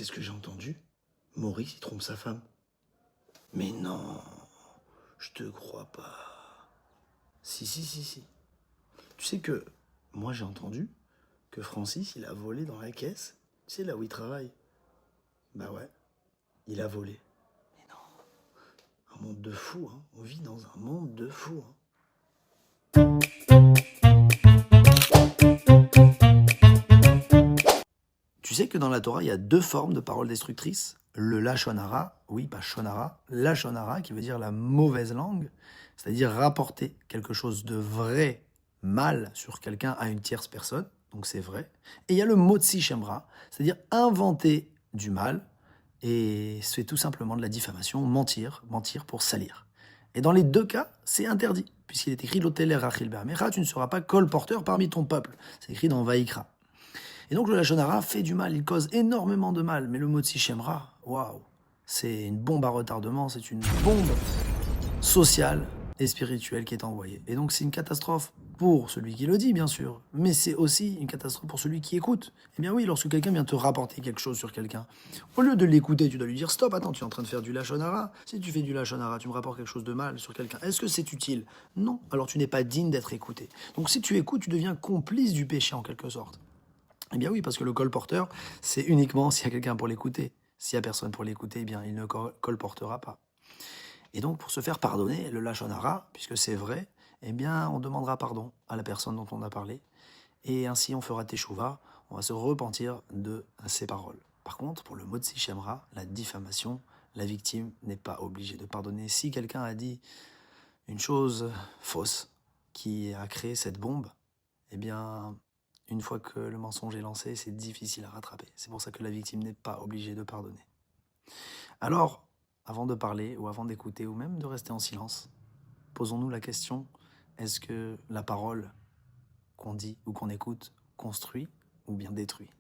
sais ce que j'ai entendu? Maurice, il trompe sa femme. Mais non, je te crois pas. Si, si, si, si. Tu sais que moi j'ai entendu que Francis, il a volé dans la caisse. Tu sais, là où il travaille. Bah ouais, il a volé. Mais non, un monde de fous, hein. On vit dans un monde de fous, hein. Tu sais que dans la Torah, il y a deux formes de paroles destructrices. Le lachon hara, oui, pas shonara, lachon hara qui veut dire la mauvaise langue, c'est-à-dire rapporter quelque chose de vrai, mal sur quelqu'un à une tierce personne, donc c'est vrai. Et il y a le motzi shemra, c'est-à-dire inventer du mal, et c'est tout simplement de la diffamation, mentir, mentir pour salir. Et dans les deux cas, c'est interdit, puisqu'il est écrit l'oteler rachil be'amecha, tu ne seras pas colporteur parmi ton peuple. C'est écrit dans Vaïkra. Et donc le lachon hara fait du mal, il cause énormément de mal. Mais le motzi shemra, waouh, c'est une bombe à retardement, c'est une bombe sociale et spirituelle qui est envoyée. Et donc c'est une catastrophe pour celui qui le dit, bien sûr, mais c'est aussi une catastrophe pour celui qui écoute. Eh bien oui, lorsque quelqu'un vient te rapporter quelque chose sur quelqu'un, au lieu de l'écouter, tu dois lui dire stop, attends, tu es en train de faire du lachon hara. Si tu fais du lachon hara, tu me rapportes quelque chose de mal sur quelqu'un. Est-ce que c'est utile? Non. Alors tu n'es pas digne d'être écouté. Donc si tu écoutes, tu deviens complice du péché en quelque sorte. Eh bien oui, parce que le colporteur, c'est uniquement s'il y a quelqu'un pour l'écouter. S'il n'y a personne pour l'écouter, eh bien il ne colportera pas. Et donc pour se faire pardonner, le lachon hara, puisque c'est vrai, eh bien on demandera pardon à la personne dont on a parlé. Et ainsi on fera teshuva, on va se repentir de ces paroles. Par contre, pour le motzi shemra, la diffamation, la victime n'est pas obligée de pardonner. Si quelqu'un a dit une chose fausse qui a créé cette bombe, eh bien, une fois que le mensonge est lancé, c'est difficile à rattraper. C'est pour ça que la victime n'est pas obligée de pardonner. Alors, avant de parler, ou avant d'écouter, ou même de rester en silence, posons-nous la question, est-ce que la parole qu'on dit ou qu'on écoute construit ou bien détruit?